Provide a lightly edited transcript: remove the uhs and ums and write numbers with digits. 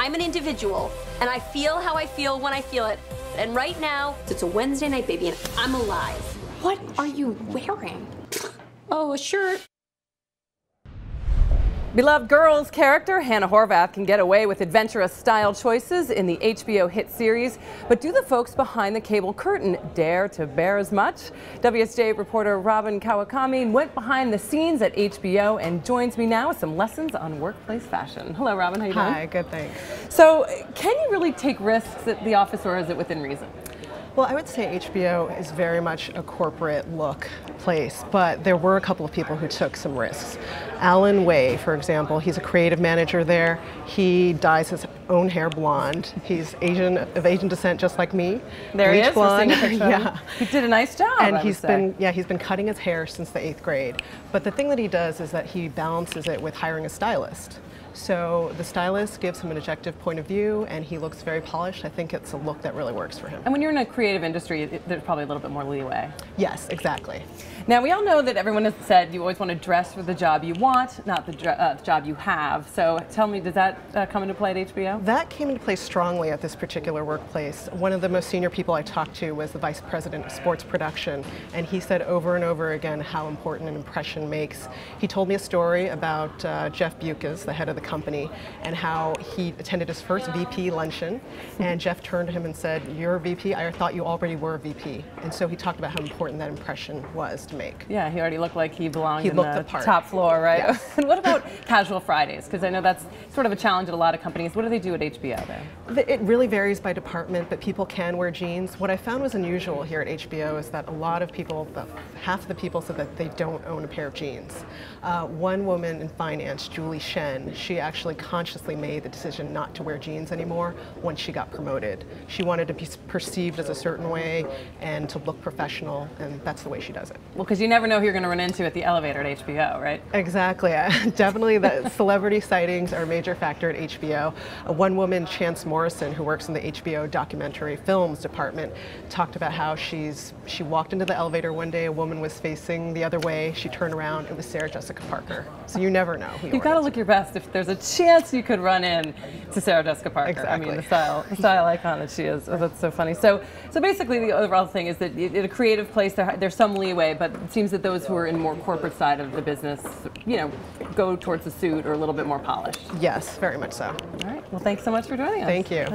I'm an individual, and I feel how I feel when I feel it. And right now, it's a Wednesday night, baby, and I'm alive. What are you wearing? Oh, a shirt. Beloved Girls character Hannah Horvath can get away with adventurous style choices in the HBO hit series, but do the folks behind the cable curtain dare to bear as much? WSJ reporter Robin Kawakami went behind the scenes at HBO and joins me now with some lessons on workplace fashion. Hello, Robin. How you doing? Hi, good, thanks. So, can you really take risks at the office, or is it within reason? Well, I would say HBO is very much a corporate look place, but there were a couple of people who took some risks. Alan Way, for example, he's a creative manager there. He dyes his own hair blonde. He's of Asian descent, just like me. There he is. Blonde. Yeah, he did a nice job. And he's been cutting his hair since the 8th grade. But the thing that he does is that he balances it with hiring a stylist. So the stylist gives him an objective point of view, and he looks very polished. I think it's a look that really works for him. And when you're in a creative industry, there's probably a little bit more leeway. Yes, exactly. Now, we all know that everyone has said you always want to dress for the job you want, not the job you have. So tell me, does that come into play at HBO? That came into play strongly at this particular workplace. One of the most senior people I talked to was the vice president of sports production, and he said over and over again how important an impression makes. He told me a story about Jeff Bukas, the head of the company, and how he attended his first VP luncheon, and Jeff turned to him and said, "You're a VP? I thought you already were a VP." And so he talked about how important that impression was to make. Yeah, he already looked like he belonged in the top floor, right? Yes. And what about casual Fridays? Because I know that's sort of a challenge at a lot of companies. What do they do at HBO there? It really varies by department, but people can wear jeans. What I found was unusual here at HBO is that a lot of people, half of the people said that they don't own a pair of jeans. One woman in finance, Julie Shen, she actually consciously made the decision not to wear jeans anymore when she got promoted. She wanted to be perceived as a certain way and to look professional, and that's the way she does it. Well, because you never know who you're going to run into at the elevator at HBO, right? Exactly. Definitely the celebrity sightings are a major factor at HBO. One woman, Chance Morrison, who works in the HBO documentary films department, talked about how she walked into the elevator one day, a woman was facing the other way, she turned around, it was Sarah Jessica Parker. So you never know who you've got to look your best if there's a chance you could run in to Sarah Jessica Parker. Exactly. I mean, the style icon that she is. Oh, that's so funny. So basically the overall thing is that in a creative place there's some leeway, but it seems that those who are in more corporate side of the business, you know, go towards the suit or a little bit more polished. Yes, very much so. All right. Well, thanks so much for joining us. Thank you.